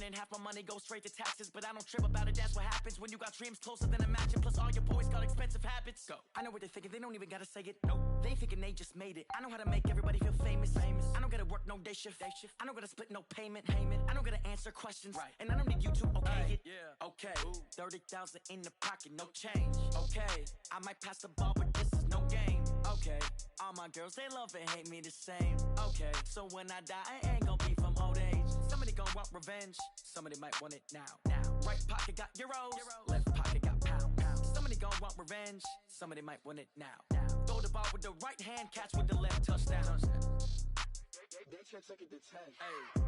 and half my money goes straight to taxes. But I don't trip about it, that's what happens when you got dreams closer than a mansion. Plus all your boys got expensive habits. Go. I know what they're thinking, they don't even gotta say it. No, they thinking they just made it. I know how to make everybody feel famous. I don't gotta work no day shift. I don't gotta split no payment. I don't gotta answer questions. Right. And I don't need you to okay it. Yeah. Okay. 30,000 in the pocket, no change. Okay. I might pass the ball, but this is no game. Okay. All my girls, they love and hate me the same. Okay. So when I die, I ain't gonna be from old age. Somebody gonna want revenge. Somebody might want it now. Right pocket got euros. Left pocket got pound. Somebody gonna want revenge. Somebody might want it now. Throw the ball with the right hand, catch with the left, touchdown. They check second to 10. Hey.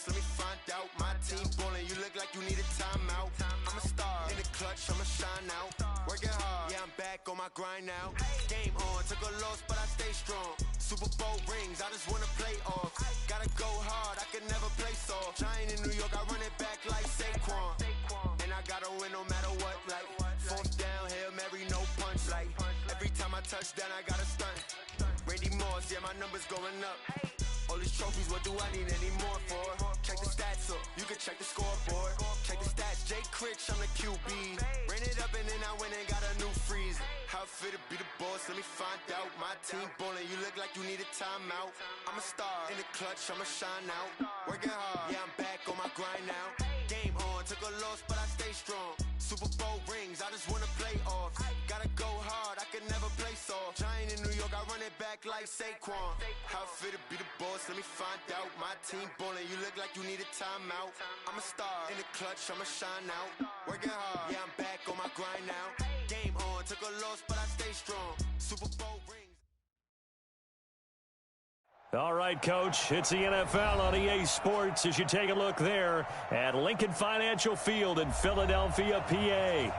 Let me find out. My team ballin', you look like you need a timeout. I'm a star in the clutch, I'ma shine out. Working hard, yeah, I'm back on my grind now. Game on, took a loss, but I stay strong. Super Bowl rings, I just wanna play off. Gotta go hard, I can never play soft. Giant in New York, I run it back like Saquon. And I gotta win no matter what, like fourth down, Hail Mary, no punch. Like every time I touch down, I gotta stunt. Randy Moss, yeah, my numbers going up. All these trophies, what do I need any more for? Check the stats up, you can check the scoreboard. Check the stats, Jay Critch, I'm the QB. Ran it up and then I went and got a new freeze. How it fit to be the boss, let me find out. My team ballin', you look like you need a timeout. I'm a star in the clutch, I'ma shine out. Working hard, yeah, I'm back on my grind now. Game on, took a loss, but I stay strong. Super Bowl rings, I just wanna play off. Gotta go hard, I can never play soft. Giant in New York, I run it back like Saquon. How it fit to be the boss, let me find out. My team ballin', you look like you need a timeout. I'm a star in the clutch, I'ma shine out. Working hard, yeah, I'm back on my grind now. Game on, took a loss, but I stay strong. Super Bowl rings. All right, Coach, it's the NFL on EA Sports as you take a look there at Lincoln Financial Field in Philadelphia, PA.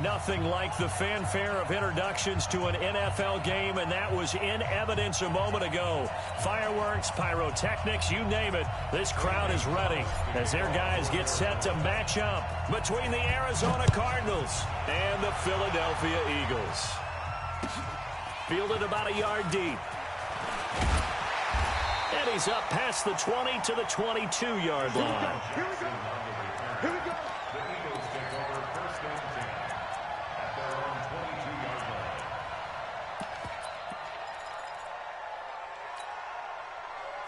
Nothing like the fanfare of introductions to an NFL game, and that was in evidence a moment ago. Fireworks, pyrotechnics, you name it. This crowd is ready as their guys get set to match up between the Arizona Cardinals and the Philadelphia Eagles. Fielded about a yard deep. And he's up past the 20 to the 22-yard line. Here we go. Here we go. The Eagles take over first and 10 at their own 22-yard line.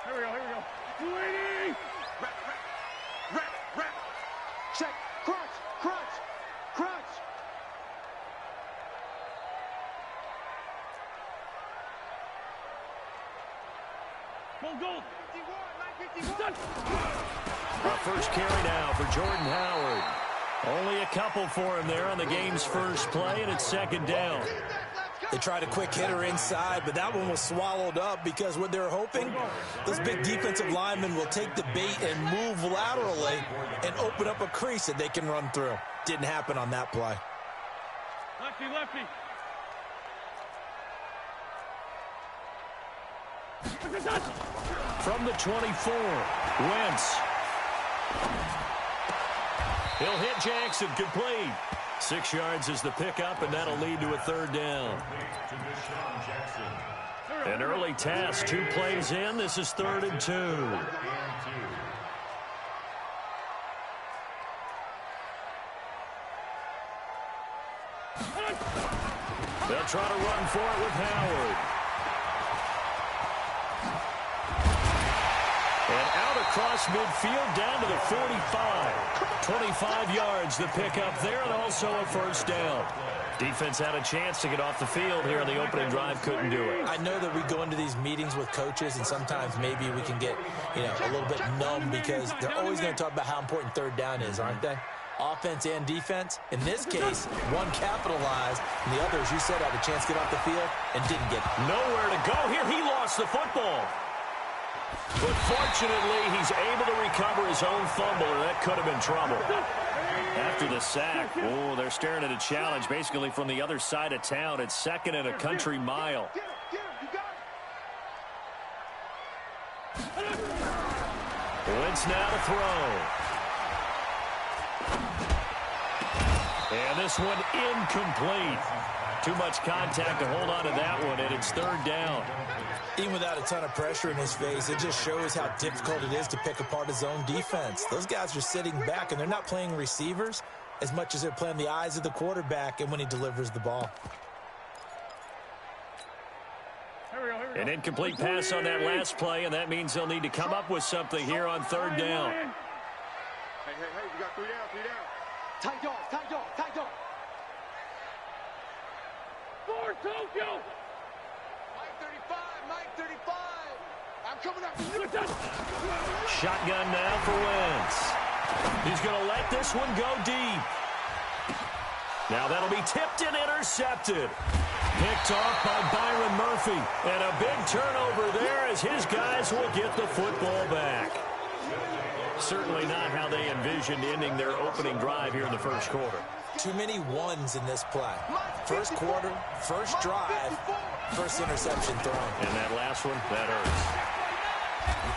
Here we go. Here we go. 20. Rap. Check. Crunch. Goal. 51. First carry now for Jordan Howard. Only a couple for him there on the game's first play, and it's second down. They tried a quick hitter inside, but that one was swallowed up because what they're hoping, those big defensive linemen will take the bait and move laterally and open up a crease that they can run through. Didn't happen on that play. Lefty. From the 24, Wentz. He'll hit Jackson, complete. 6 yards is the pickup, and that'll lead to a third down. An early task, 2 plays in. This is 3rd and 2. They'll try to run for it with Howard. And out across midfield down to the 45. 25 yards the pickup there, and also a first down. Defense had a chance to get off the field here in the opening drive, couldn't do it. I know that we go into these meetings with coaches, and sometimes maybe we can get, a little bit numb because they're always going to talk about how important third down is, aren't they? Offense and defense. In this case, one capitalized, and the other, as you said, had a chance to get off the field and didn't get it. Nowhere to go here. He lost the football. But fortunately, he's able to recover his own fumble, and that could have been trouble. After the sack, they're staring at a challenge basically from the other side of town. It's 2nd and a country mile. Wentz now to throw. And this one incomplete. Too much contact to hold on to that one, and it's third down. Even without a ton of pressure in his face, it just shows how difficult it is to pick apart his own defense. Those guys are sitting back, and they're not playing receivers as much as they're playing the eyes of the quarterback and when he delivers the ball. An incomplete pass on that last play, and that means they'll need to come up with something here on third down. Hey, we got 3 down, 3 down. Tight dog, tight dog, tight dog. For Tokyo. Mike 35. I'm coming up. Shotgun now for Wentz. He's going to let this one go deep. Now that'll be tipped and intercepted. Picked off by Byron Murphy. And a big turnover there as his guys will get the football back. Certainly not how they envisioned ending their opening drive here in the first quarter. Too many ones in this play. First quarter, first drive, first interception thrown. And that last one, that hurts.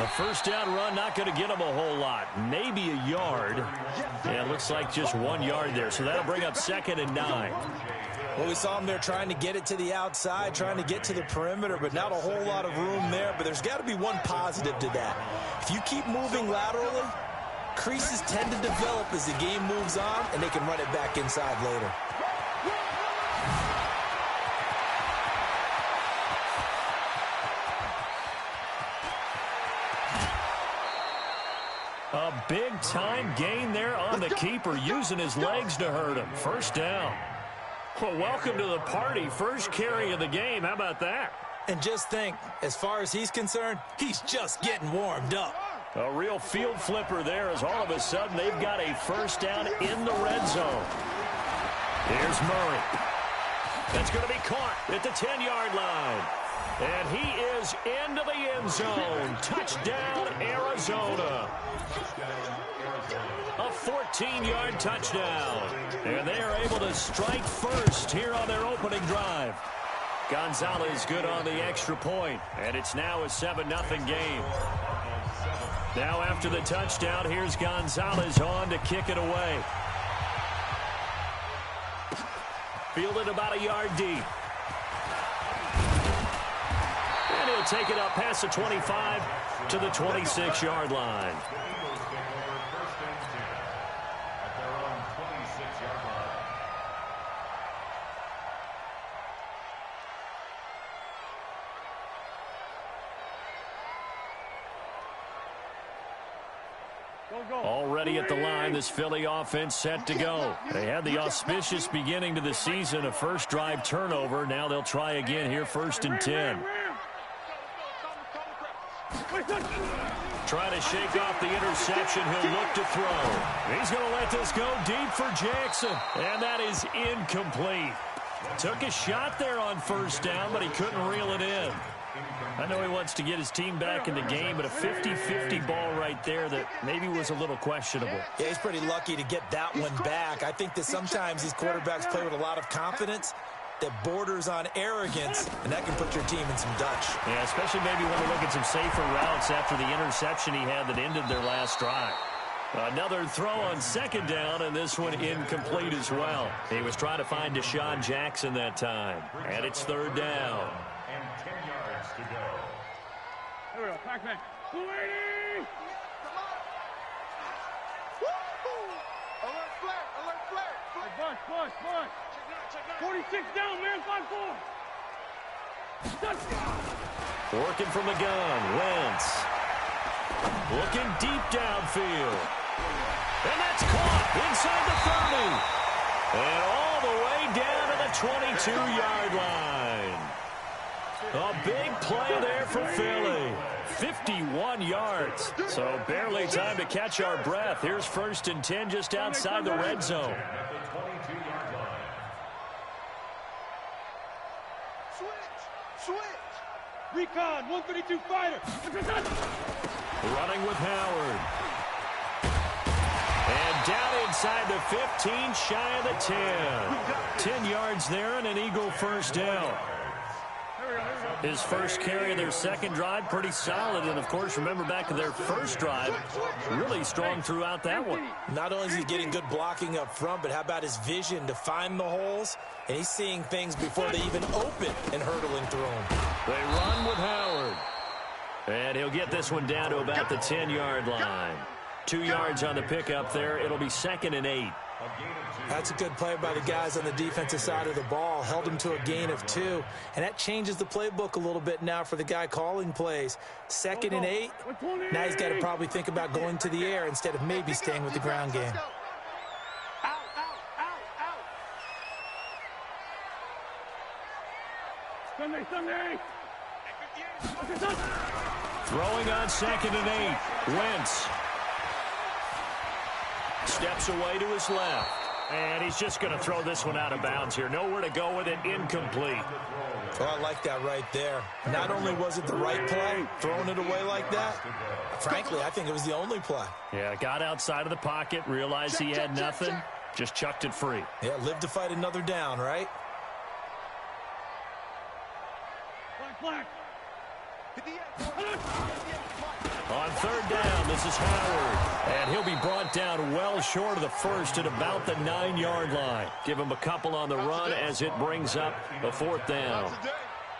A first down run, not going to get him a whole lot. Maybe a yard. And it looks like just 1 yard there. So that'll bring up 2nd and 9. Well, we saw him there trying to get it to the outside, trying to get to the perimeter, but not a whole lot of room there. But there's got to be one positive to that. If you keep moving laterally, creases tend to develop as the game moves on, and they can run it back inside later. A big-time gain there on the keeper, using his legs to hurt him. First down. Well, welcome to the party. First carry of the game. How about that? And just think, as far as he's concerned, he's just getting warmed up. A real field flipper there as all of a sudden they've got a first down in the red zone. Here's Murray. That's going to be caught at the 10-yard line. And he is into the end zone. Touchdown, Arizona. A 14-yard touchdown. And they are able to strike first here on their opening drive. Gonzalez good on the extra point. And it's now a 7-0 game. Now after the touchdown, here's Gonzalez on to kick it away. Fielded about a yard deep. And he'll take it up past the 25 to the 26-yard line. Already at the line, this Philly offense set to go. They had the auspicious beginning to the season, a first drive turnover. Now they'll try again here, 1st and 10. Trying to shake off the interception. He'll look to throw. He's going to let this go deep for Jackson. And that is incomplete. Took a shot there on first down, but he couldn't reel it in. I know he wants to get his team back in the game, but a 50-50 ball right there that maybe was a little questionable. Yeah, he's pretty lucky to get that one back. I think that sometimes these quarterbacks play with a lot of confidence that borders on arrogance, and that can put your team in some Dutch. Yeah, especially maybe when they look at some safer routes after the interception he had that ended their last drive. Another throw on 2nd down, and this one incomplete as well. He was trying to find Deshaun Jackson that time, and it's 3rd down. And 10 yards to go. Here we go, Pac-Man. 280! Alert flare, alert flare. Hey, bunch. 46 down, man, 5-4. Working from the gun, Wentz. Looking deep downfield. And that's caught inside the 30. And all the way down to the 22-yard line. A big play there for Philly. 51 yards. So barely time to catch our breath. Here's 1st and 10 just outside the red zone. Switch. Recon, 132 fighter. Running with Howard. And down inside the 15, shy of the 10. 10 yards there and an Eagle first down. Here we go. His first carry of their second drive, pretty solid. And, of course, remember back to their first drive, really strong throughout that one. Not only is he getting good blocking up front, but how about his vision to find the holes? And he's seeing things before they even open and hurtling through them. They run with Howard. And he'll get this one down to about the 10-yard line. 2 yards on the pickup there. It'll be 2nd and 8. That's a good play by the guys on the defensive side of the ball. Held him to a gain of 2. And that changes the playbook a little bit now for the guy calling plays. 2nd and 8. Now he's got to probably think about going to the air instead of maybe staying with the ground game. Sunday. Throwing on 2nd and 8. Wentz steps away to his left. And he's just going to throw this one out of bounds here. Nowhere to go with it. Incomplete. Oh, I like that right there. Not only was it the right play, throwing it away like that, frankly, I think it was the only play. Yeah, got outside of the pocket, realized he had nothing, just chucked it free. Yeah, live to fight another down, right? Black. On 3rd down, this is Howard. And he'll be brought down well short of the first at about the 9-yard line. Give him a couple on the run as it brings up the 4th down.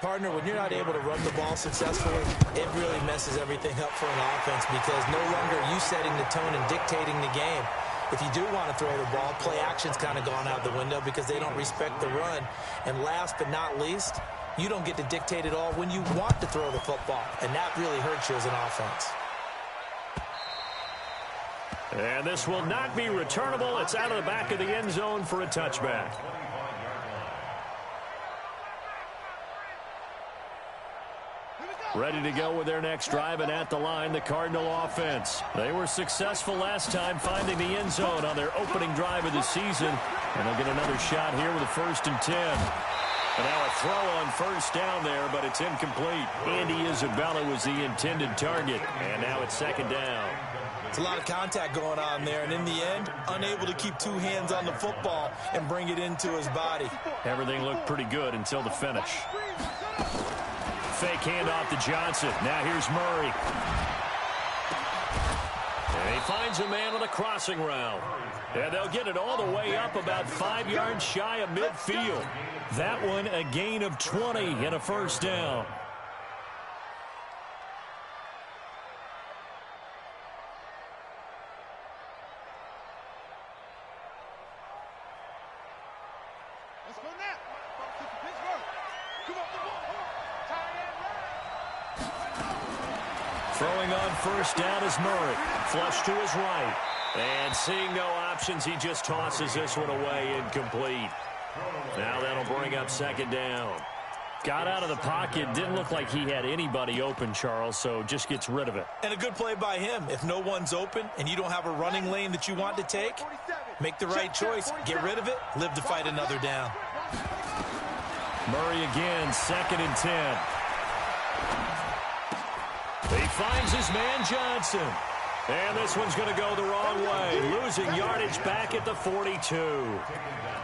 Partner, when you're not able to run the ball successfully, it really messes everything up for an offense because no longer are you setting the tone and dictating the game. If you do want to throw the ball, play action's kind of gone out the window because they don't respect the run. And last but not least, you don't get to dictate it all when you want to throw the football, and that really hurts you as an offense. And this will not be returnable. It's out of the back of the end zone for a touchback. Ready to go with their next drive, and at the line, the Cardinal offense. They were successful last time finding the end zone on their opening drive of the season, and they'll get another shot here with a 1st and 10. And now a throw on 1st down there, but it's incomplete. Andy Isabella was the intended target, and now it's 2nd down. It's a lot of contact going on there, and in the end, unable to keep 2 hands on the football and bring it into his body. Everything looked pretty good until the finish. Fake handoff to Johnson. Now here's Murray. And he finds a man on a crossing route. And they'll get it all the way up about 5 yards shy of midfield. That one a gain of 20 and a 1st down. Let's go now. Pittsburgh. Come on. Throwing on 1st down is Murray. Flush to his right. And seeing no options, he just tosses this one away, incomplete. Now that'll bring up 2nd down. Got out of the pocket. Didn't look like he had anybody open, Charles, so just gets rid of it. And a good play by him. If no one's open and you don't have a running lane that you want to take, make the right choice. Get rid of it. Live to fight another down. Murray again, 2nd and 10. He finds his man Johnson. And this one's going to go the wrong way. Losing yardage back at the 42.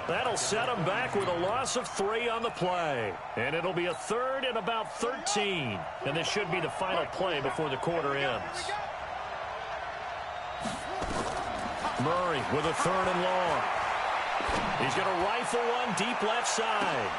That'll set him back with a loss of 3 on the play. And it'll be a 3rd and about 13. And this should be the final play before the quarter ends. Murray with a 3rd and long. He's going to rifle one deep left side.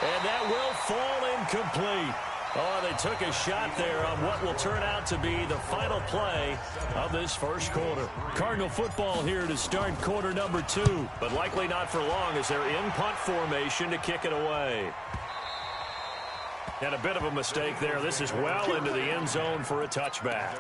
And that will fall incomplete. Oh, they took a shot there on what will turn out to be the final play of this first quarter. Cardinal football here to start quarter number 2, but likely not for long as they're in punt formation to kick it away. And a bit of a mistake there. This is well into the end zone for a touchback.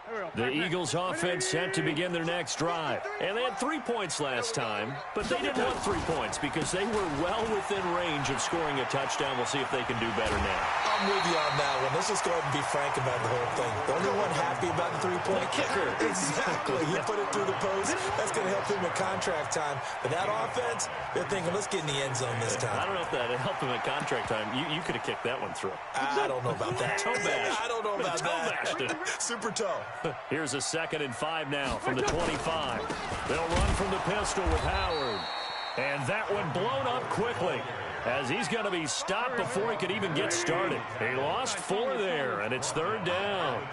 The Eagles offense set to begin their next drive. And they had 3 points last time, but they didn't want 3 points because they were well within range of scoring a touchdown. We'll see if they can do better now. I'm with you on that one. Let's just go ahead and be frank about the whole thing. The only one happy about the 3-point kicker. Exactly. He put it through the post. That's going to help him at contract time. But that offense, they're thinking, let's get in the end zone this time. I don't know if that helped him at contract time. You could have kicked that one through. I don't know about that. Toe bash. I don't know about that. Super toe. Here's a 2nd and 5 now from the 25. They'll run from the pistol with Howard. And that one blown up quickly as he's going to be stopped before he could even get started. He lost 4 there, and it's 3rd down.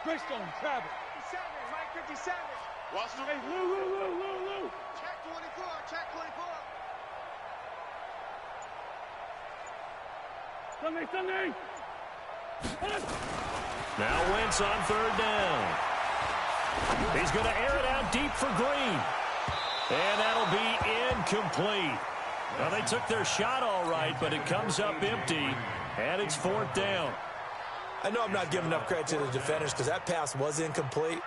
Greystone, Travis. 57, Mike 57. Watson. Hey, Lou. Check 24, check 24. Sunday. Now Wentz on 3rd down. He's going to air it out deep for Green. And that'll be incomplete. Now, they took their shot all right, but it comes up empty, and it's 4th down. I know I'm not giving enough credit to the defenders because that pass was incomplete.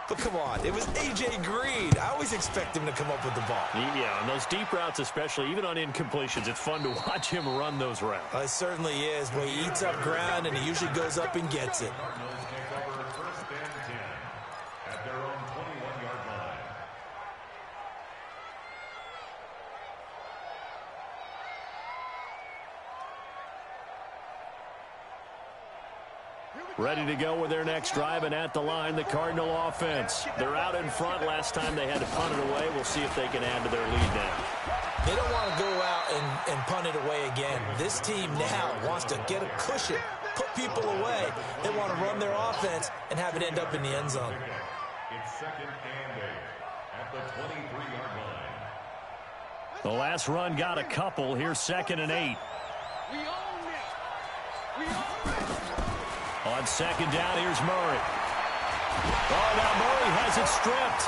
But come on, it was A.J. Green. I always expect him to come up with the ball. Yeah, on those deep routes especially, even on incompletions, it's fun to watch him run those routes. It certainly is. Well, he eats up ground, and he usually goes up and gets it. Takeover 1st and 10 at their own 21-yard line. Ready to go with their next drive, and at the line, the Cardinal offense. They're out in front. Last time they had to punt it away. We'll see if they can add to their lead now. They don't want to go out and punt it away again. This team now wants to get a cushion, put people away. They want to run their offense and have it end up in the end zone. It's 2nd and 8 at the 23-yard line. The last run got a couple. Here's 2nd and 8. We own it. We own it. On 2nd down, here's Murray. Oh, now Murray has it stripped.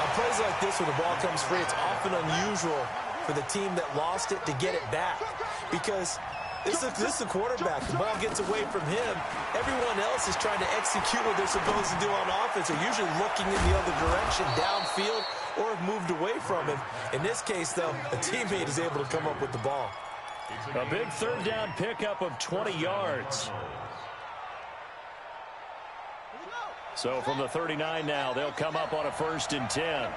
On plays like this where the ball comes free, it's often unusual for the team that lost it to get it back because this is the quarterback. The ball gets away from him. Everyone else is trying to execute what they're supposed to do on offense. They're usually looking in the other direction, downfield, or have moved away from him. In this case, though, a teammate is able to come up with the ball. A big 3rd down pickup of 20 yards. So from the 39 now, they'll come up on a 1st and 10.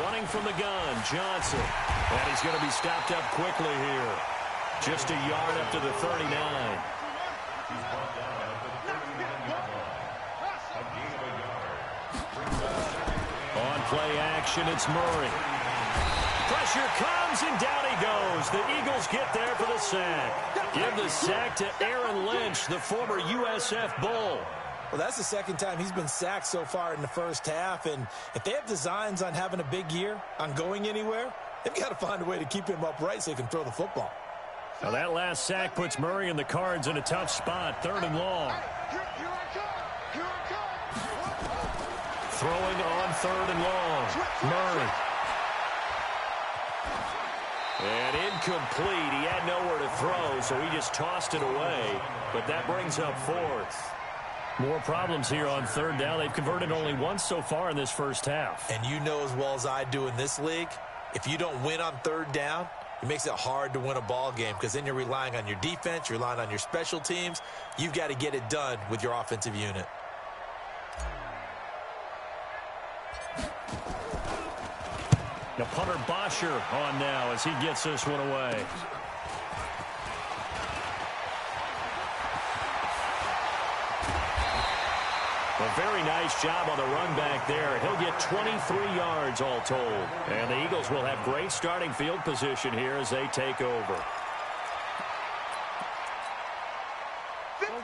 Running from the gun, Johnson. And he's going to be stopped up quickly here. Just a yard up to the 39. On play action, it's Murray. Pressure comes, and down he goes. The Eagles get there for the sack. Give the sack to Aaron Lynch, the former USF Bull. Well, that's the 2nd time he's been sacked so far in the first half, and if they have designs on having a big year, on going anywhere, they've got to find a way to keep him upright so he can throw the football. Now that last sack puts Murray and the Cards in a tough spot, 3rd and long. Throwing on 3rd and long. Murray. And incomplete. He had nowhere to throw, so he just tossed it away. But that brings up 4th. More problems here on 3rd down. They've converted only once so far in this first half. And you know as well as I do in this league, if you don't win on 3rd down, it makes it hard to win a ball game because then you're relying on your defense, you're relying on your special teams. You've got to get it done with your offensive unit. Now punter Bosher on now as he gets this one away. A very nice job on the run back there. He'll get 23 yards all told. And the Eagles will have great starting field position here as they take over. Go.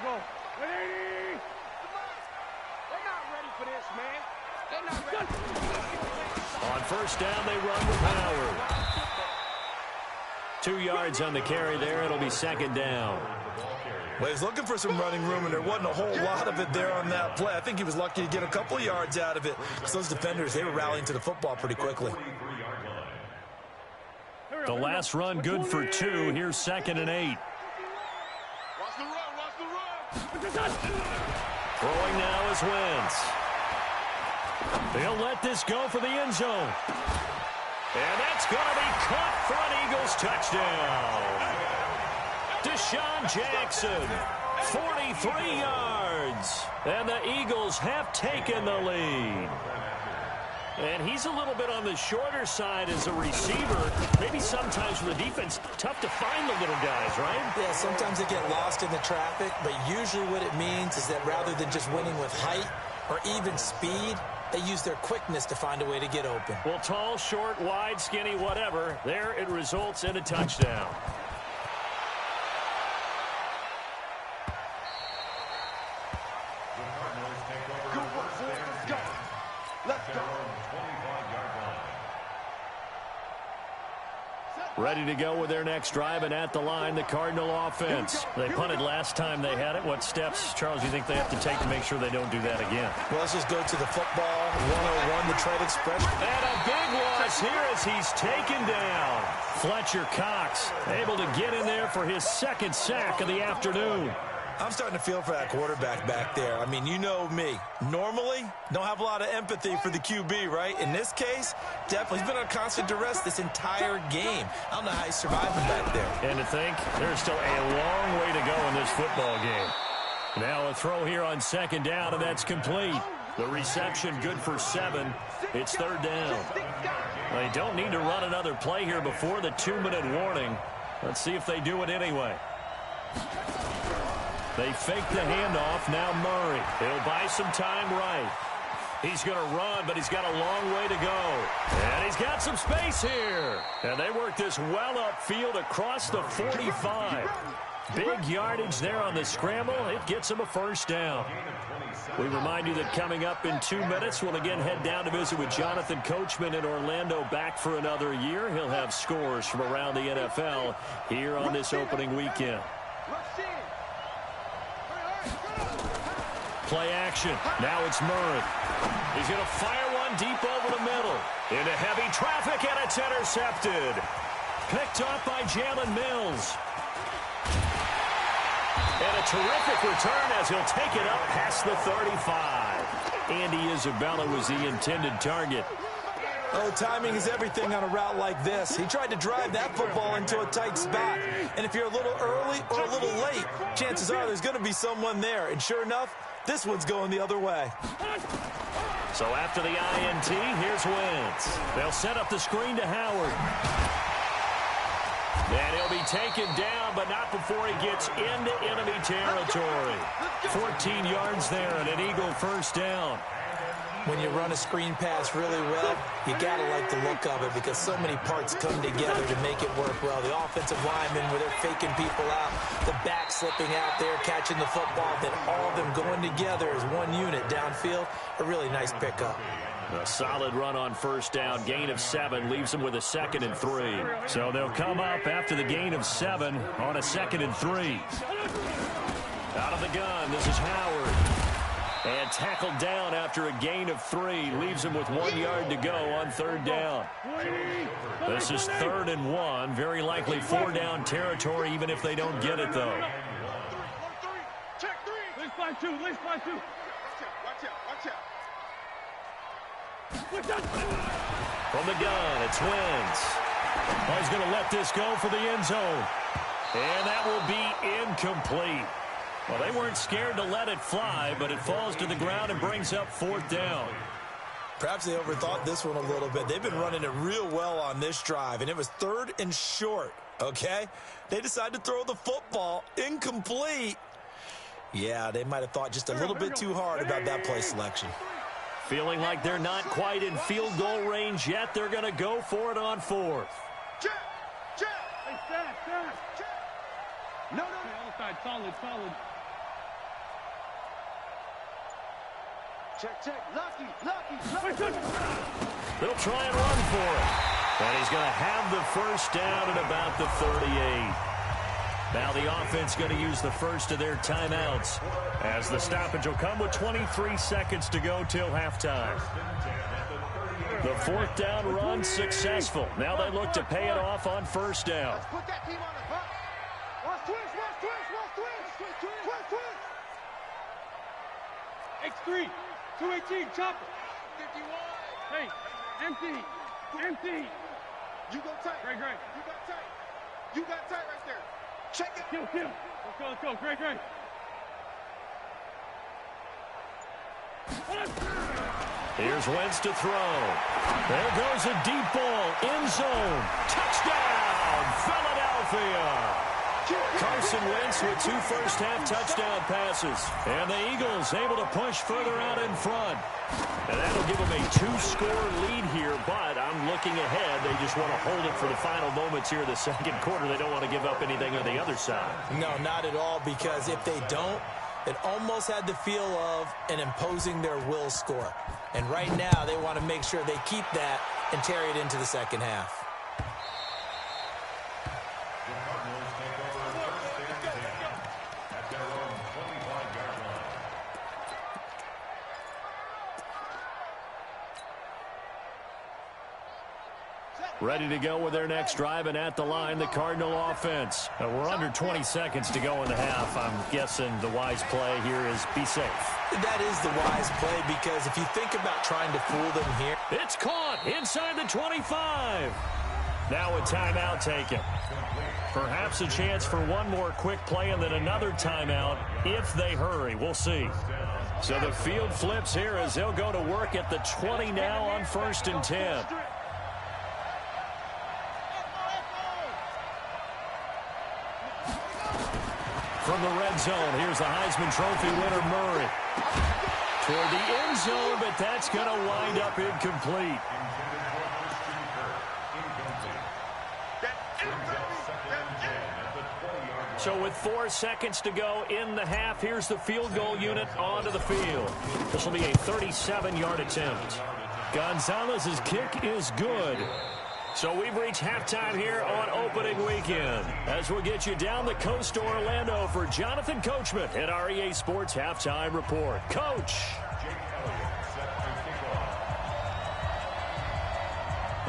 They're not ready for this, man. They're not ready. On 1st down, they run with Howard. 2 yards on the carry there. It'll be 2nd down. Well, he's looking for some running room, and there wasn't a whole lot of it there on that play. I think he was lucky to get a couple of yards out of it. Because those defenders, they were rallying to the football pretty quickly. The last run good for 2. Here's 2nd and 8. Watch the run, watch the run. Throwing now is Wentz. They'll let this go for the end zone. And that's going to be caught for an Eagles touchdown. Deshaun Jackson, 43 yards. And the Eagles have taken the lead. And he's a little bit on the shorter side as a receiver. Maybe sometimes for the defense, tough to find the little guys, right? Yeah, sometimes they get lost in the traffic, but usually what it means is that rather than just winning with height or even speed, they use their quickness to find a way to get open. Well, tall, short, wide, skinny, whatever, there it results in a touchdown. Ready to go with their next drive, and at the line, the Cardinal offense. They punted last time they had it. What steps, Charles, do you think they have to take to make sure they don't do that again? Well, let's just go to the football 101, the trade express. And a big loss here as he's taken down. Fletcher Cox able to get in there for his 2nd sack of the afternoon. I'm starting to feel for that quarterback back there. I mean, you know me. Normally, don't have a lot of empathy for the QB, right? In this case, definitely. He's been on constant duress this entire game. I don't know how he's surviving back there. And to think, there's still a long way to go in this football game. Now a throw here on 2nd down, and that's complete. The reception good for 7. It's 3rd down. They don't need to run another play here before the 2-minute warning. Let's see if they do it anyway. They fake the handoff. Now Murray. He'll buy some time right. He's going to run, but he's got a long way to go. And he's got some space here. And they work this well upfield across the 45. Big yardage there on the scramble. It gets him a 1st down. We remind you that coming up in 2 minutes, we'll again head down to visit with Jonathan Coachman in Orlando, back for another year. He'll have scores from around the NFL here on this opening weekend. Play action. Now it's Murray. He's going to fire one deep over the middle. Into heavy traffic, and it's intercepted. Picked off by Jalen Mills. And a terrific return as he'll take it up past the 35. Andy Isabella was the intended target. Oh, timing is everything on a route like this. He tried to drive that football into a tight spot. And if you're a little early or a little late, chances are there's going to be someone there. And sure enough, this one's going the other way. So after the INT, here's Wentz. They'll set up the screen to Howard. And he'll be taken down, but not before he gets into enemy territory. 14 yards there and an Eagle 1st down. When you run a screen pass really well, you got to like the look of it because so many parts come together to make it work well. The offensive linemen, where they're faking people out, the back slipping out there, catching the football, then all of them going together as one unit downfield. A really nice pickup. A solid run on 1st down. Gain of 7 leaves them with a 2nd and 3. So they'll come up after the gain of 7 on a 2nd and 3. Out of the gun, this is Howard. And tackled down after a gain of 3. Leaves him with 1 yard to go on 3rd down. This is 3rd and 1. Very likely 4 down territory, even if they don't get it, though. Check 3. Let's fly 2. Let's fly 2. Watch out. From the gun, it's Wentz. Oh, he's going to let this go for the end zone. And that will be incomplete. Well, they weren't scared to let it fly, but it falls to the ground and brings up 4th down. Perhaps they overthought this one a little bit. They've been running it real well on this drive, and it was 3rd and short, okay? They decided to throw the football incomplete. Yeah, they might have thought just a little bit too hard about that play selection. Feeling like they're not quite in field goal range yet. They're going to go for it on 4th. Check. Hey, Stat. No. Other side, solid. Check. Lucky. They'll try and run for it. And he's going to have the 1st down at about the 38. Now the offense going to use the first of their timeouts as the stoppage will come with 23 seconds to go till halftime. The fourth down run successful. Now they look to pay it off on first down. Let's put that team on the front. Watch twist, watch twist, watch twist, twist, twist. X3, 218, chopper. 51. Hey, empty, empty. You go tight. Great. You got tight. You got tight right there. Check it. Kill. Let's go. Great. Here's Wentz to throw. There goes a deep ball. End zone. Touchdown, Philadelphia. Carson Wentz with 2 first-half touchdown passes. And the Eagles able to push further out in front. And that'll give them a 2-score lead here, but I'm looking ahead. They just want to hold it for the final moments here in the second quarter. They don't want to give up anything on the other side. No, not at all, because if they don't, it almost had the feel of an imposing their will score. And right now, they want to make sure they keep that and carry it into the second half. The Cardinals take over first and 10 at their own 25-yard line. Ready to go with their next drive, and at the line, the Cardinal offense. We're under 20 seconds to go in the half. I'm guessing the wise play here is be safe. That is the wise play, because if you think about trying to fool them here. It's caught inside the 25. Now a timeout taken. Perhaps a chance for one more quick play and then another timeout if they hurry. We'll see. So the field flips here as they'll go to work at the 20 now on 1st and 10. From the red zone, here's the Heisman Trophy winner, Murray. Toward the end zone, but that's going to wind up incomplete. So with 4 seconds to go in the half, here's the field goal unit onto the field. This will be a 37-yard attempt. Gonzalez's kick is good. So we've reached halftime here on opening weekend. As we'll get you down the coast to Orlando for Jonathan Coachman at our EA Sports Halftime Report. Coach.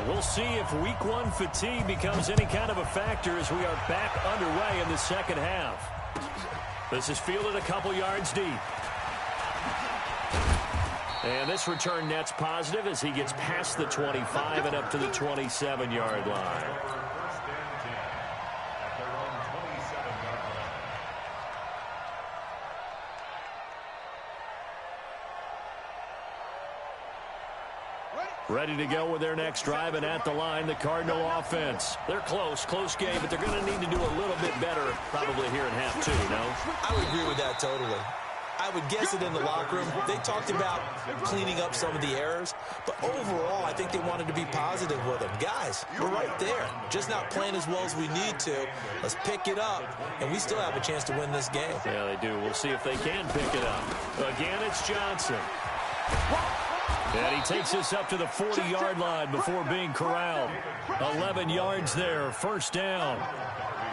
We'll see if week 1 fatigue becomes any kind of a factor as we are back underway in the second half. This is fielded a couple yards deep. And this return net's positive as he gets past the 25 and up to the 27-yard line. Ready to go with their next drive, and at the line, the Cardinal offense. They're close game, but they're going to need to do a little bit better probably here in half 2, no? I would agree with that totally. I would guess it in the locker room. They talked about cleaning up some of the errors, but overall, I think they wanted to be positive with them. Guys, we're right there. Just not playing as well as we need to. Let's pick it up, and we still have a chance to win this game. Yeah, they do. We'll see if they can pick it up. Again, it's Johnson. And he takes us up to the 40-yard line before being corralled. 11 yards there, first down.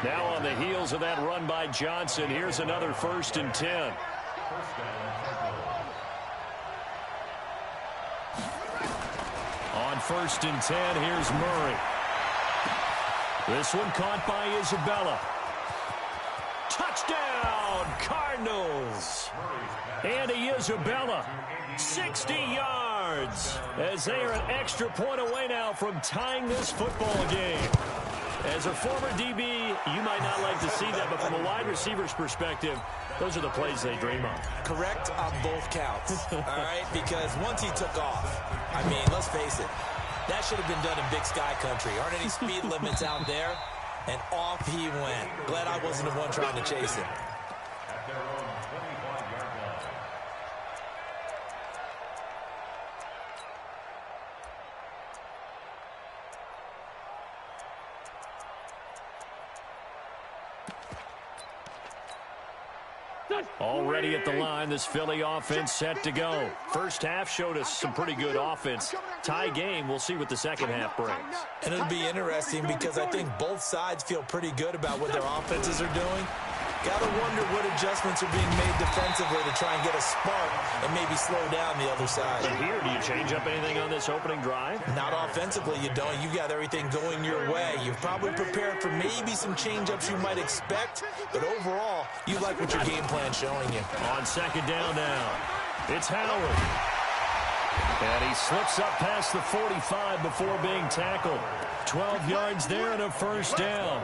Now on the heels of that run by Johnson, here's another 1st and 10. On 1st and 10, here's Murray. This one caught by Isabella. Touchdown, Cardinals. Andy Isabella, 60 yards, as they are an extra point away now from tying this football game. As a former DB, you might not like to see that, but from a wide receiver's perspective, those are the plays they dream of. Correct on both counts, all right? Because once he took off, I mean, let's face it, that should have been done in Big Sky country. Aren't any speed limits out there? And off he went. Glad I wasn't the one trying to chase him. At their own 25-yard line. Already at the line, this Philly offense set to go. First half showed us some pretty good offense. Tie game, we'll see what the second half brings. And it'll be interesting because I think both sides feel pretty good about what their offenses are doing. Got to wonder what adjustments are being made defensively to try and get a spark and maybe slow down the other side. And here, do you change up anything on this opening drive? Not offensively, you don't. You got everything going your way. You've probably prepared for maybe some change-ups you might expect, but overall, you like what your game plan's showing you. On second down now, it's Howard. And he slips up past the 45 before being tackled. 12 yards there and a first down.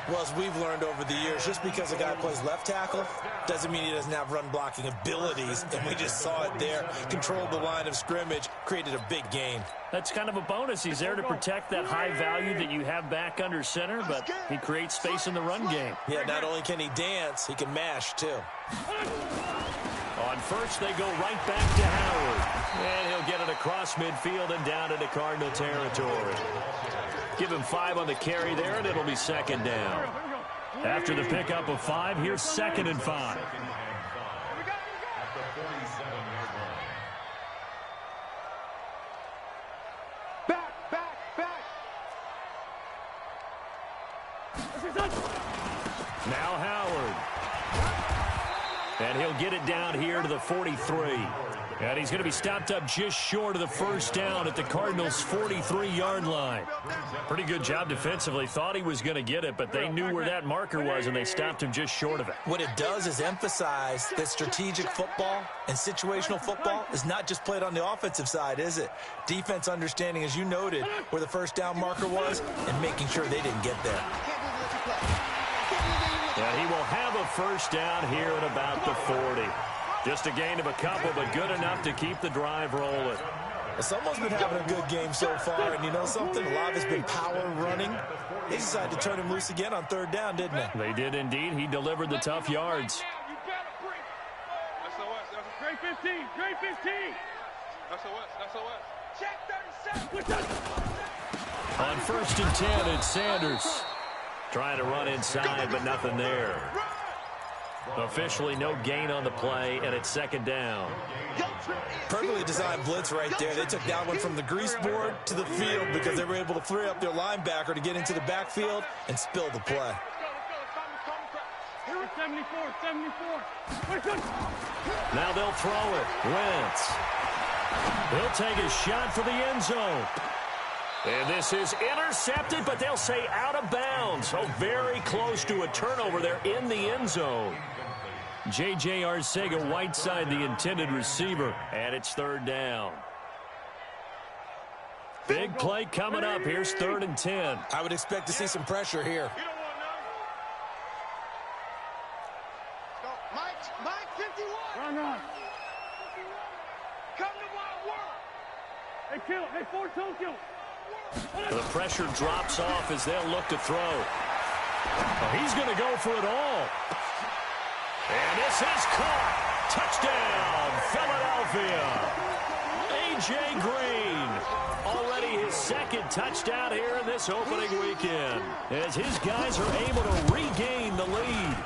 Well, as we've learned over the years, just because a guy plays left tackle doesn't mean he doesn't have run-blocking abilities, and we just saw it there. Controlled the line of scrimmage, created a big gain. That's kind of a bonus. He's there to protect that high value that you have back under center, but he creates space in the run game. Yeah, not only can he dance, he can mash, too. On first, they go right back to Howard. And he'll get it across midfield and down into Cardinal territory. Give him 5 on the carry there, and it'll be second down. After the pickup of 5, here's second and 5. Now Howard. And he'll get it down here to the 43. And he's going to be stopped up just short of the first down at the Cardinals' 43-yard line. Pretty good job defensively. Thought he was going to get it, but they knew where that marker was, and they stopped him just short of it. What it does is emphasize that strategic football and situational football is not just played on the offensive side, is it? Defense understanding, as you noted, where the first down marker was and making sure they didn't get there. And he will have a first down here at about the 40. Just a gain of a couple, but good enough to keep the drive rolling. Someone's been having a good game so far, and you know something? A lot has been power running. They decided to turn him loose again on third down, didn't they? They did indeed. He delivered the tough yards. Great 15, great 15. That's OS. Check 37. On first and 10, it's Sanders. Trying to run inside, but nothing there. Officially no gain on the play, and it's second down. Perfectly designed blitz right there. They took that one from the grease board to the field because they were able to free up their linebacker to get into the backfield and spill the play. 74. Now they'll throw it. Wentz. He'll take a shot for the end zone. And this is intercepted, but they'll say out of bounds. Oh, very close to a turnover there in the end zone. J.J. Arcega-Whiteside, the intended receiver, and it's third down. Big play coming up. Here's third and 10. I would expect to see some pressure here. Mike 51. Run. Come to my world. Hey, kill. Hey, Fort Tokyo. The pressure drops off as they'll look to throw. Well, he's going to go for it all. And this is caught. Touchdown, Philadelphia. A.J. Green. Already his second touchdown here in this opening weekend, as his guys are able to regain the lead.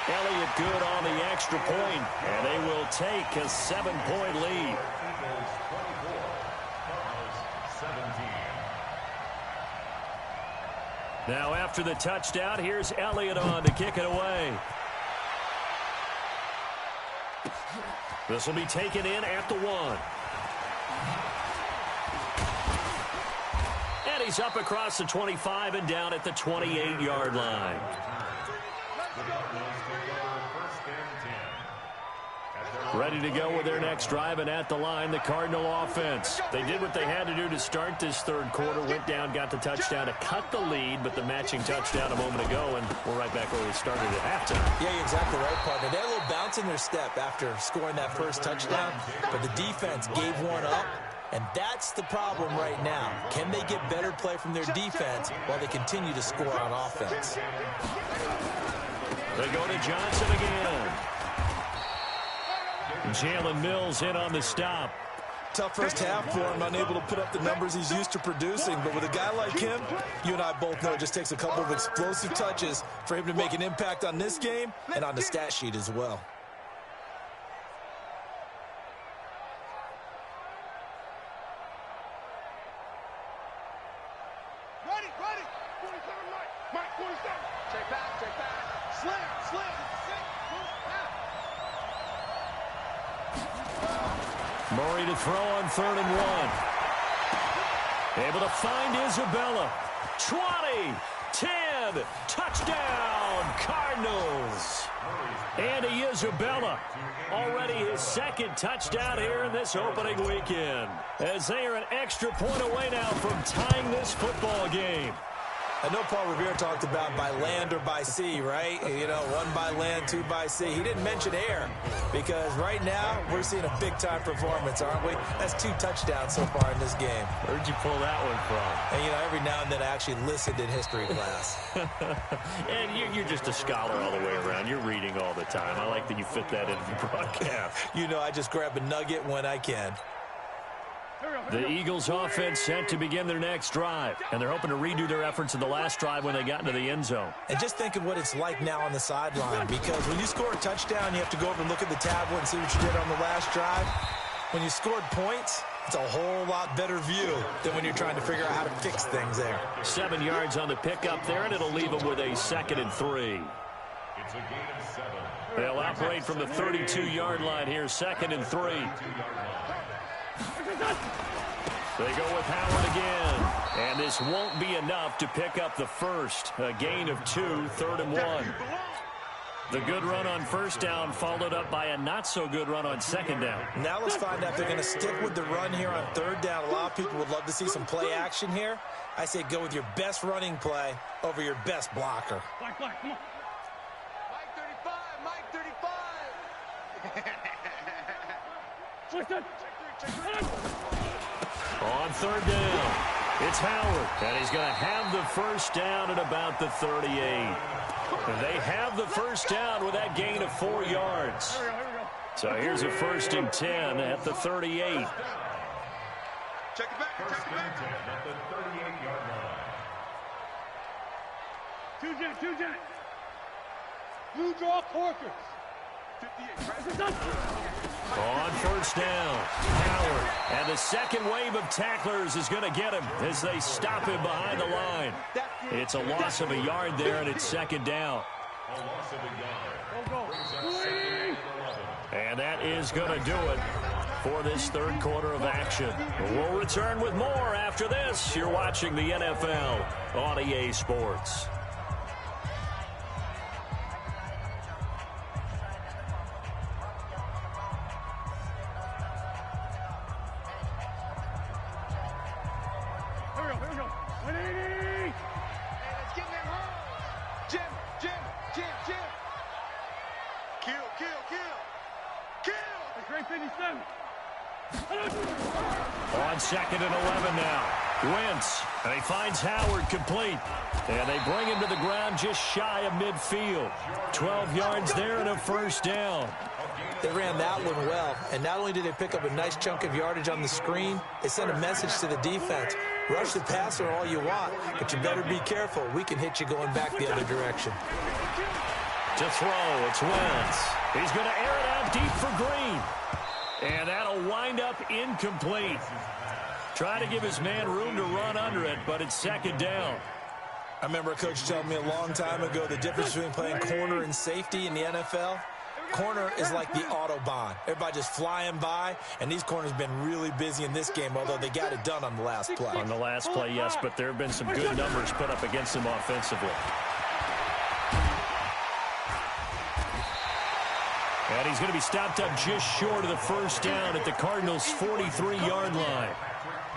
Elliott good on the extra point, and they will take a 7-point lead. Now after the touchdown, here's Elliott on to kick it away. This will be taken in at the 1. And he's up across the 25 and down at the 28-yard line. Ready to go with their next drive, and at the line, the Cardinal offense. They did what they had to do to start this third quarter, went down, got the touchdown to cut the lead, but the matching touchdown a moment ago, and we're right back where we started at halftime. Yeah, you're exactly right, partner. They had a little bounce in their step after scoring that first touchdown, but the defense gave one up, and that's the problem right now. Can they get better play from their defense while they continue to score on offense? They go to Johnson again. Jalen Mills in on the stop. Tough first half for him, unable to put up the numbers he's used to producing. But with a guy like him, you and I both know it just takes a couple of explosive touches for him to make an impact on this game and on the stat sheet as well. Ready. Mike, 47. Check back. Slam. Murray to throw on 3rd and 1. Able to find Isabella. 20, 10, touchdown, Cardinals. Andy Isabella, already his 2nd touchdown here in this opening weekend, as they are an extra point away now from tying this football game. I know Paul Revere talked about by land or by sea, right? You know, 1 by land, 2 by sea. He didn't mention air because right now we're seeing a big-time performance, aren't we? That's 2 touchdowns so far in this game. Where'd you pull that one from? And, you know, every now and then I actually listened in history class. And you're just a scholar all the way around. You're reading all the time. I like that you fit that into the broadcast. You know, I just grab a nugget when I can. The Eagles offense set to begin their next drive, and they're hoping to redo their efforts in the last drive when they got into the end zone. And just think of what it's like now on the sideline, because when you score a touchdown, you have to go over and look at the tablet and see what you did on the last drive. When you scored points, it's a whole lot better view than when you're trying to figure out how to fix things there. 7 yards on the pickup there, and it'll leave them with a 2nd and 3. It's a gain of 7. They'll operate from the 32-yard line here, 2nd and 3. They go with Howard again, and this won't be enough to pick up the first. A gain of 2, 3rd and 1. The good run on 1st down followed up by a not-so-good run on 2nd down. Now let's find out if they're going to stick with the run here on 3rd down. A lot of people would love to see some play action here. I say go with your best running play over your best blocker. Black, come on. Mike 35. On 3rd down, it's Howard, and he's going to have the 1st down at about the 38. And they have the 1st down with that gain of 4 yards. So here's a 1st and 10 at the 38. Check it back. 1st and 10 at the 38-yard line. Two jet. Blue draw quarters. 58. On 1st down, Howard. And the second wave of tacklers is going to get him as they stop him behind the line. It's a loss of a yard there, and it's 2nd down. A loss of a yard. Go. Brings up 2nd and 11. And that is going to do it for this 3rd quarter of action. We'll return with more after this. You're watching the NFL on EA Sports. Here we go. 180. Hey, let's get in there, Jim. Kill. That's great 57. On 2nd and 11 now. Wentz, and he finds Howard complete. And they bring him to the ground just shy of midfield. 12 yards there and a 1st down. They ran that one well, and not only did they pick up a nice chunk of yardage on the screen, they sent a message to the defense. Rush the passer all you want, but you better be careful. We can hit you going back the other direction. To throw, it's Wentz. He's going to air it out deep for Green. And that'll wind up incomplete. Try to give his man room to run under it, but it's 2nd down. I remember a coach telling me a long time ago the difference between playing corner and safety in the NFL. Corner is like the Autobahn. Everybody just flying by, and these corners have been really busy in this game, although they got it done on the last play. On the last play, yes, but there have been some good numbers put up against him offensively. And he's going to be stopped up just short of the 1st down at the Cardinals' 43-yard line.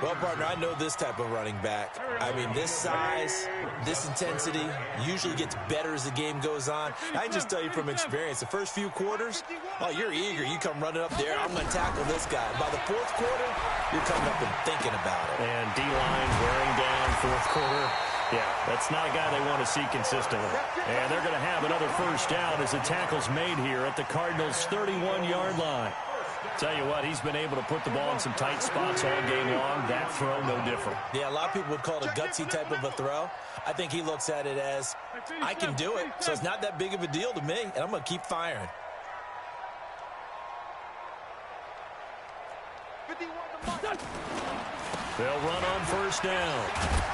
Well, partner, I know this type of running back. I mean, this size, this intensity usually gets better as the game goes on. I can just tell you from experience, the first few quarters, oh, you're eager. You come running up there, I'm going to tackle this guy. By the 4th quarter, you're coming up and thinking about it. And D-line wearing down 4th quarter. Yeah, that's not a guy they want to see consistently. And they're going to have another 1st down as the tackle's made here at the Cardinals' 31-yard line. Tell you what, he's been able to put the ball in some tight spots all game long. That throw, no different. Yeah, a lot of people would call it a gutsy type of a throw. I think he looks at it as, I can do it, so it's not that big of a deal to me, and I'm going to keep firing. 51 to Mike. They'll run on first down.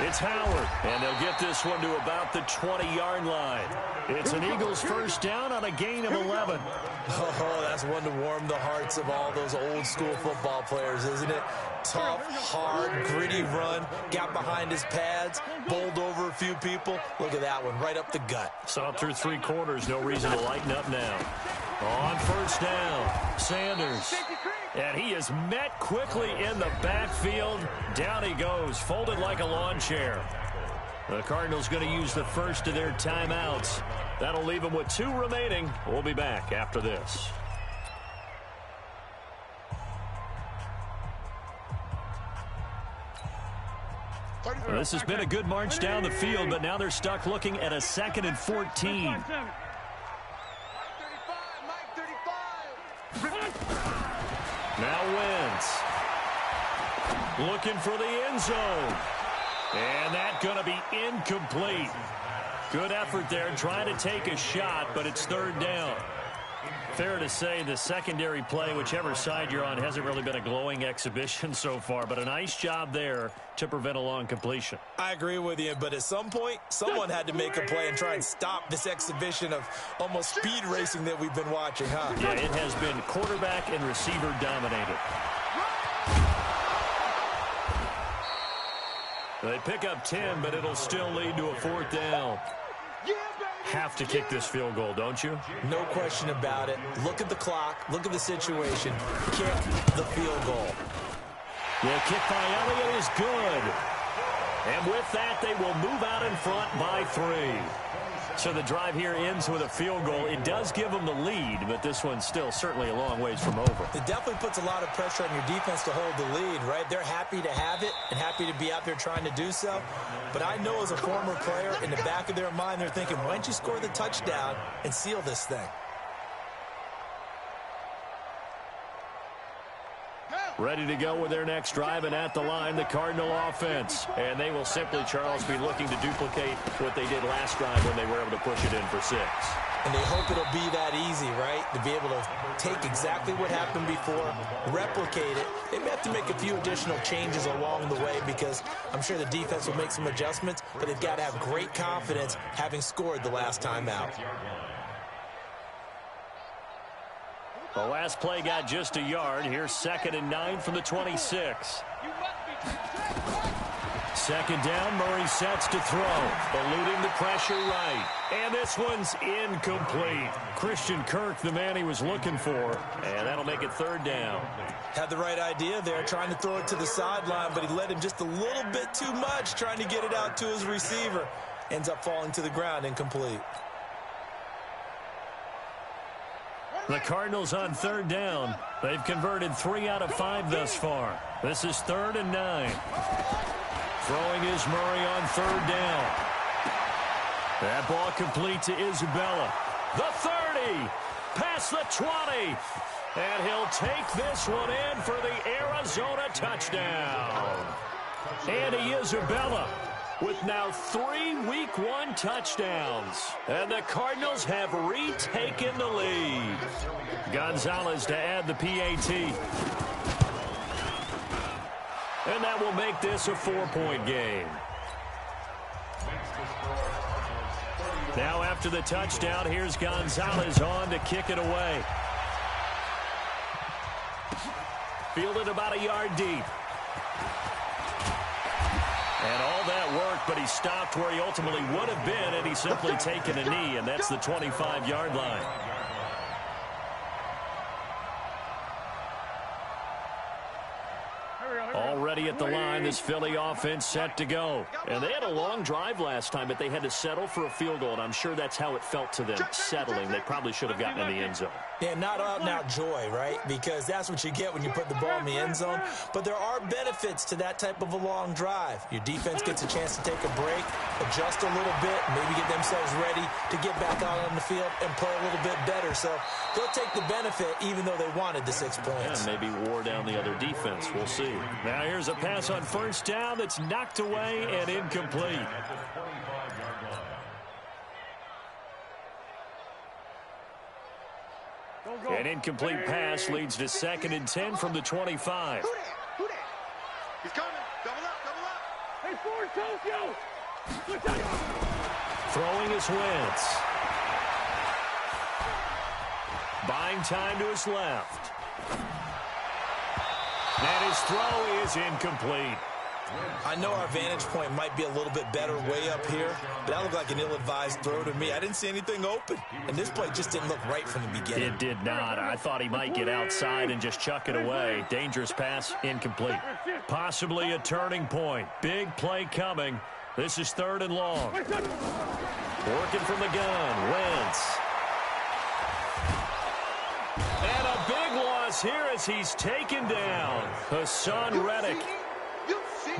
It's Howard, and they'll get this one to about the 20-yard line. It's an Eagles first down on a gain of 11. Oh, that's one to warm the hearts of all those old-school football players, isn't it? Tough, hard, gritty run, got behind his pads, bowled over a few people. Look at that one, right up the gut. Saw through 3 quarters, no reason to lighten up now. On first down, Sanders. And he is met quickly in the backfield. Down he goes, folded like a lawn chair. The Cardinals going to use the first of their timeouts. That'll leave them with 2 remaining. We'll be back after this. Well, this has been a good march down the field, but now they're stuck looking at a 2nd and 14. Now Wentz. Looking for the end zone. And that's going to be incomplete. Good effort there, trying to take a shot, but it's 3rd down. Fair to say the secondary play, whichever side you're on, hasn't really been a glowing exhibition so far, but a nice job there to prevent a long completion. I agree with you, but at some point, someone had to make a play and try and stop this exhibition of almost speed racing that we've been watching, huh? Yeah, it has been quarterback and receiver dominated. They pick up 10, but it'll still lead to a 4th down. Have to kick this field goal, don't you? No question about it. Look at the clock. Look at the situation. Kick the field goal. The kick by Elliott is good. And with that, they will move out in front by 3. So the drive here ends with a field goal. It does give them the lead, but this one's still certainly a long ways from over. It definitely puts a lot of pressure on your defense to hold the lead, right? They're happy to have it and happy to be out there trying to do so. But I know as a former player, in the back of their mind, they're thinking, why don't you score the touchdown and seal this thing? Ready to go with their next drive, and at the line, the Cardinal offense. And they will simply, Charles, be looking to duplicate what they did last drive when they were able to push it in for 6. And they hope it'll be that easy, right? To be able to take exactly what happened before, replicate it. They may have to make a few additional changes along the way because I'm sure the defense will make some adjustments, but they've got to have great confidence having scored the last time out. The last play got just a yard. Here's 2nd and 9 from the 26. 2nd down, Murray sets to throw. Eluding the pressure right. And this one's incomplete. Christian Kirk, the man he was looking for. And that'll make it 3rd down. Had the right idea there, trying to throw it to the sideline, but he led him just a little bit too much, trying to get it out to his receiver. Ends up falling to the ground, incomplete. The Cardinals on 3rd down. They've converted 3 out of 5 thus far. This is 3rd and 9. Throwing is Murray on 3rd down. That ball complete to Isabella. The 30. Past the 20. And he'll take this one in for the Arizona touchdown. Andy Isabella with now 3 Week 1 touchdowns. And the Cardinals have retaken the lead. Gonzalez to add the PAT. And that will make this a 4-point game. Now after the touchdown, here's Gonzalez on to kick it away. Fielded about a yard deep. And all that worked, but he stopped where he ultimately would have been, and he's simply taken a knee, and that's the 25-yard line. Already at the line, this Philly offense set to go. And they had a long drive last time, but they had to settle for a field goal, and I'm sure that's how it felt to them, settling. They probably should have gotten in the end zone. Yeah, not out-and-out joy, right? Because that's what you get when you put the ball in the end zone. But there are benefits to that type of a long drive. Your defense gets a chance to take a break, adjust a little bit, maybe get themselves ready to get back out on the field and play a little bit better. So they'll take the benefit even though they wanted the 6 points. Yeah, maybe wore down the other defense. We'll see. Now here's a pass on first down that's knocked away and incomplete. An incomplete pass leads to 2nd and 10 from the 25. Who that? He's coming. Double Throwing his Wentz. Buying time to his left. And his throw is incomplete. I know our vantage point might be a little bit better way up here, but that looked like an ill-advised throw to me. I didn't see anything open, and this play just didn't look right from the beginning. It did not. I thought he might get outside and just chuck it away. Dangerous pass, incomplete. Possibly a turning point. Big play coming. This is 3rd and long. Working from the gun, Wentz. And a big loss here as he's taken down. Hassan Reddick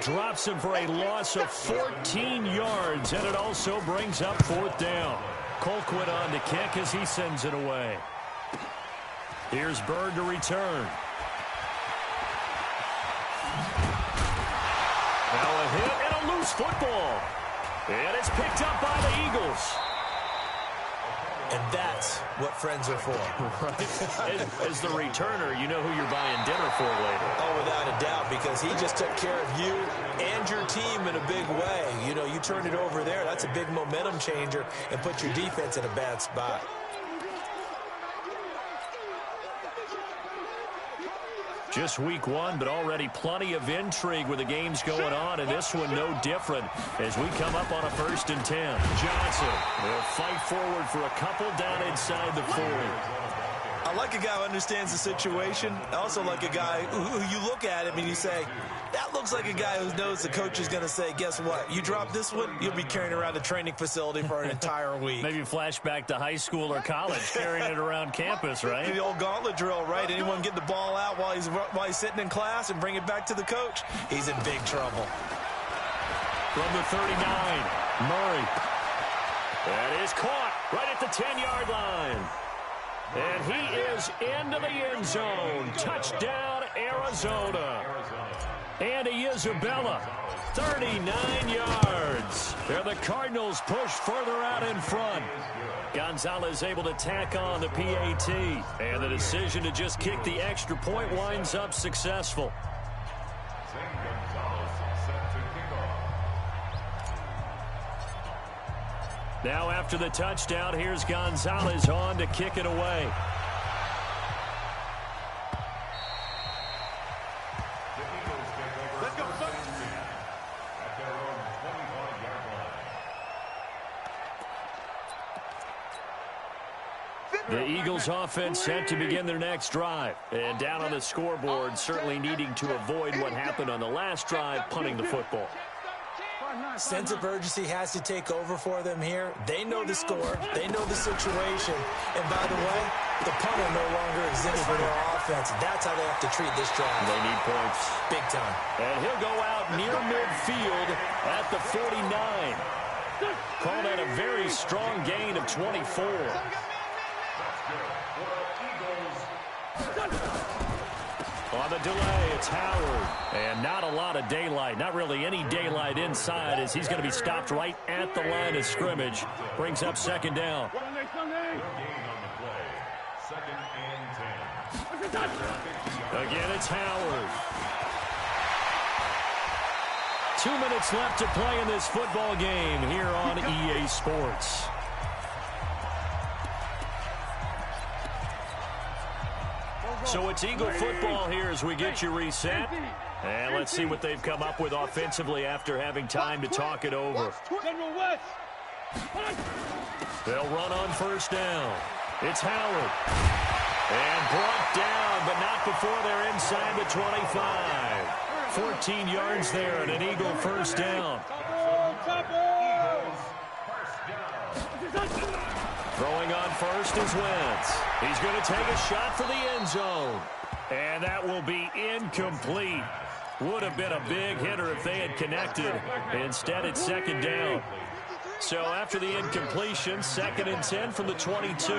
drops him for a loss of 14 yards, and it also brings up 4th down. Colquitt on to kick as he sends it away. Here's Bird to return. Now a hit and a loose football. And it's picked up by the Eagles. And that's what friends are for. Right. As the returner, you know who you're buying dinner for later. Oh, without a doubt, because he just took care of you and your team in a big way. You know, you turn it over there, that's a big momentum changer and put your defense in a bad spot. Just week 1, but already plenty of intrigue with the games going on, and this one no different as we come up on a 1st and 10. Johnson will fight forward for a couple down inside the 40. I like a guy who understands the situation. I also like a guy who you look at him and you say, that looks like a guy who knows the coach is going to say, guess what? You drop this one, you'll be carrying around a training facility for an entire week. Maybe flashback to high school or college, carrying it around campus, right? The old gauntlet drill, right? Anyone get the ball out while he's sitting in class and bring it back to the coach? He's in big trouble. From the 39, Murray. That is caught right at the 10-yard line. And he is into the end zone. Touchdown, Arizona. Andy Isabella, 39 yards. There the Cardinals push further out in front. Gonzalez able to tack on the PAT. And the decision to just kick the extra point winds up successful. Now after the touchdown, here's Gonzalez on to kick it away. The Eagles offense set to begin their next drive. And down on the scoreboard, certainly needing to avoid what happened on the last drive, punting the football. Sense of urgency has to take over for them here. They know the score. They know the situation. And by the way, the punter no longer exists for their offense. That's how they have to treat this drive. They need points. Big time. And he'll go out near midfield at the 49. Call that a very strong gain of 24. On the delay, it's Howard. And not a lot of daylight. Not really any daylight inside as he's going to be stopped right at the line of scrimmage. Brings up 2nd down. Again, it's Howard. 2 minutes left to play in this football game here on EA Sports. So it's Eagle football here as we get you reset. And let's see what they've come up with offensively after having time to talk it over. They'll run on 1st down. It's Howard. And brought down, but not before they're inside the 25. 14 yards there and an Eagle 1st down. Throwing on 1st is Wentz. He's going to take a shot for the end zone. And that will be incomplete. Would have been a big hitter if they had connected. Instead, it's 2nd down. So after the incompletion, 2nd and 10 from the 22.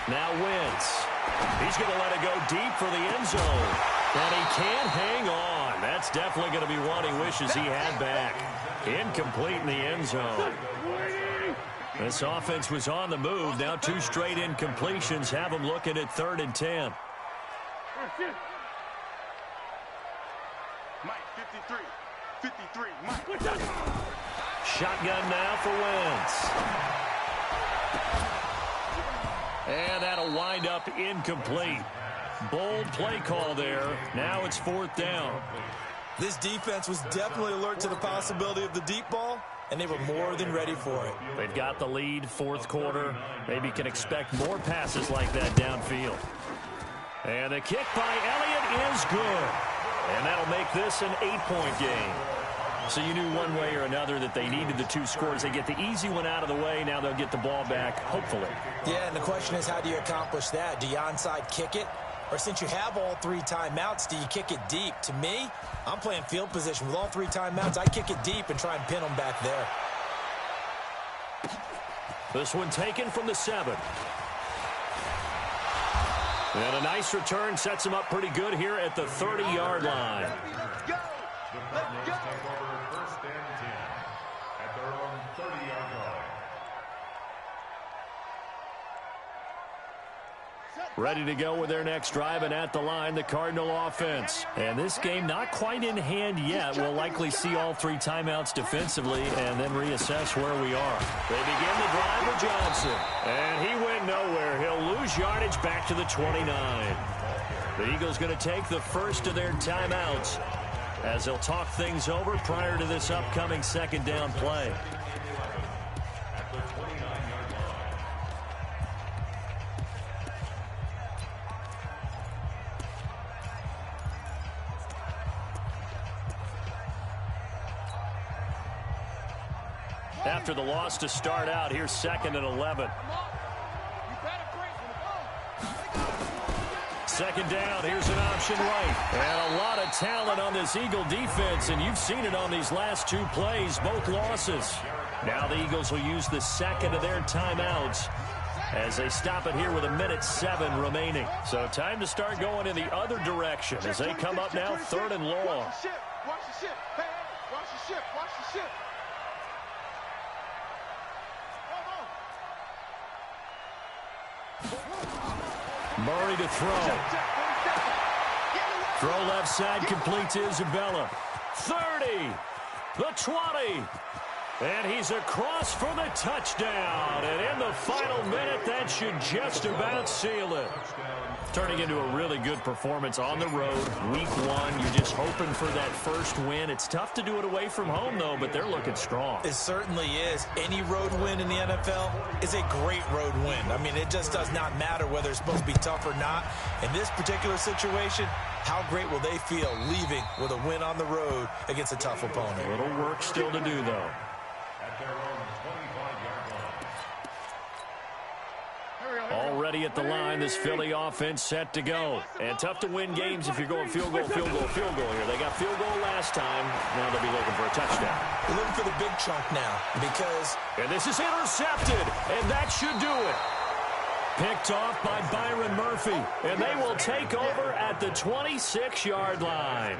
Now Wentz. He's going to let it go deep for the end zone. And he can't hang on. That's definitely going to be one he wishes he had back. Incomplete in the end zone. This offense was on the move. Now 2 straight incompletions have them looking at 3rd and 10. 53, Mike. Shotgun now for Wentz. And that'll wind up incomplete. Bold play call there. Now it's 4th down. This defense was definitely alert to the possibility of the deep ball, and they were more than ready for it. They've got the lead, 4th quarter. Maybe can expect more passes like that downfield. And the kick by Elliott is good. And that'll make this an 8-point game. So you knew one way or another that they needed the 2 scores. They get the easy one out of the way. Now they'll get the ball back, hopefully. Yeah, and the question is, how do you accomplish that? Do you onside kick it? Or since you have all 3 timeouts, do you kick it deep? To me, I'm playing field position. With all 3 timeouts, I kick it deep and try and pin them back there. This one taken from the 7. And a nice return sets him up pretty good here at the 30-yard line. Let's go! Take over 1st and 10 at their own 30-yard line. Ready to go with their next drive, and at the line, the Cardinal offense. And this game not quite in hand yet. We'll likely see all 3 timeouts defensively and then reassess where we are. They begin the drive with Johnson. And he went nowhere. He'll lose yardage back to the 29. The Eagles going to take the first of their timeouts as they'll talk things over prior to this upcoming 2nd down play. After the loss to start out, here's 2nd and 11. 2nd down, here's an option right. And a lot of talent on this Eagle defense, and you've seen it on these last 2 plays, both losses. Now the Eagles will use the 2nd of their timeouts as they stop it here with 1:07 remaining. So time to start going in the other direction as they come up now 3rd and long. Watch the ship. Watch the ship. Hey, watch the ship. Watch the ship. Murray to throw. Throw left side, complete to Isabella. 30, the 20, and he's across for the touchdown. And in the final minute, that should just about seal it. Turning into a really good performance on the road. Week 1, you're just hoping for that first win. It's tough to do it away from home, though, but they're looking strong. It certainly is. Any road win in the NFL is a great road win. I mean, it just does not matter whether it's supposed to be tough or not. In this particular situation, how great will they feel leaving with a win on the road against a tough opponent? A little work still to do, though. At their own 25-yard line. Already at the line, this Philly offense set to go. And tough to win games if you're going field goal, field goal, field goal here. They got field goal last time. Now they'll be looking for a touchdown. They're looking for the big chunk now because... And this is intercepted, and that should do it. Picked off by Byron Murphy, and they will take over at the 26-yard line.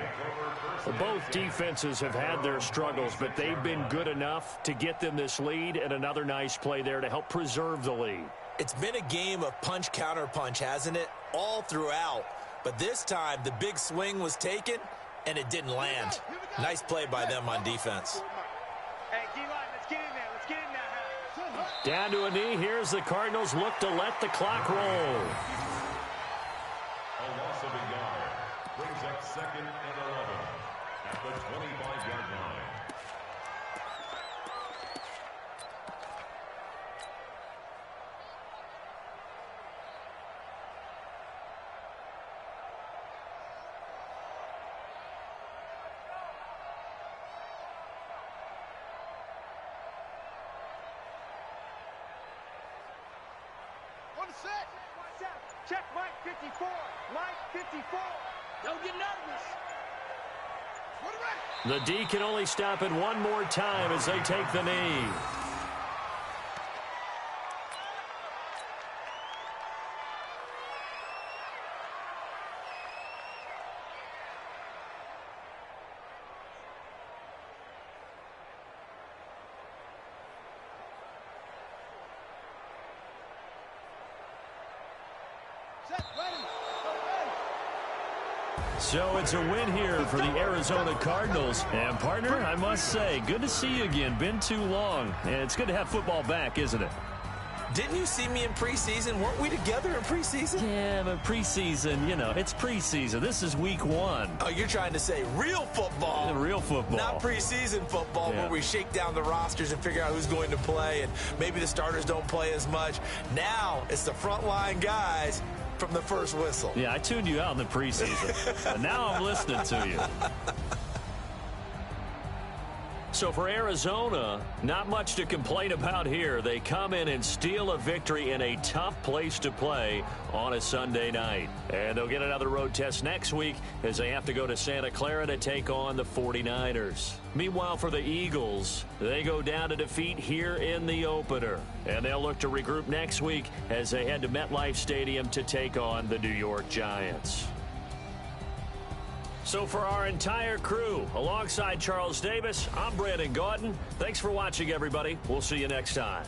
Well, both defenses have had their struggles, but they've been good enough to get them this lead, and another nice play there to help preserve the lead. It's been a game of punch-counter-punch, hasn't it? All throughout. But this time, the big swing was taken, and it didn't land. Nice play by them on defense. Hey, D-line, let's get in there. Let's get in there. Down to a knee. Here's the Cardinals look to let the clock roll. A loss of a yard brings up 2nd and 11 at the 25-yard line. On the set. Check Mike 54. Mike 54. Don't get nervous. The D can only stop it one more time as they take the knee. So it's a win here for the Arizona Cardinals. And, partner, I must say, good to see you again. Been too long. And it's good to have football back, isn't it? Didn't you see me in preseason? Weren't we together in preseason? Yeah, but preseason, you know, it's preseason. This is week 1. Oh, you're trying to say real football. Real football. Not preseason football where we shake down the rosters and figure out who's going to play, and maybe the starters don't play as much. Now it's the frontline guys from the first whistle. Yeah, I tuned you out in the preseason. And now I'm listening to you. So for Arizona, not much to complain about here. They come in and steal a victory in a tough place to play on a Sunday night. And they'll get another road test next week as they have to go to Santa Clara to take on the 49ers. Meanwhile, for the Eagles, they go down to defeat here in the opener. And they'll look to regroup next week as they head to MetLife Stadium to take on the New York Giants. So for our entire crew, alongside Charles Davis, I'm Brandon Gaudin. Thanks for watching, everybody. We'll see you next time.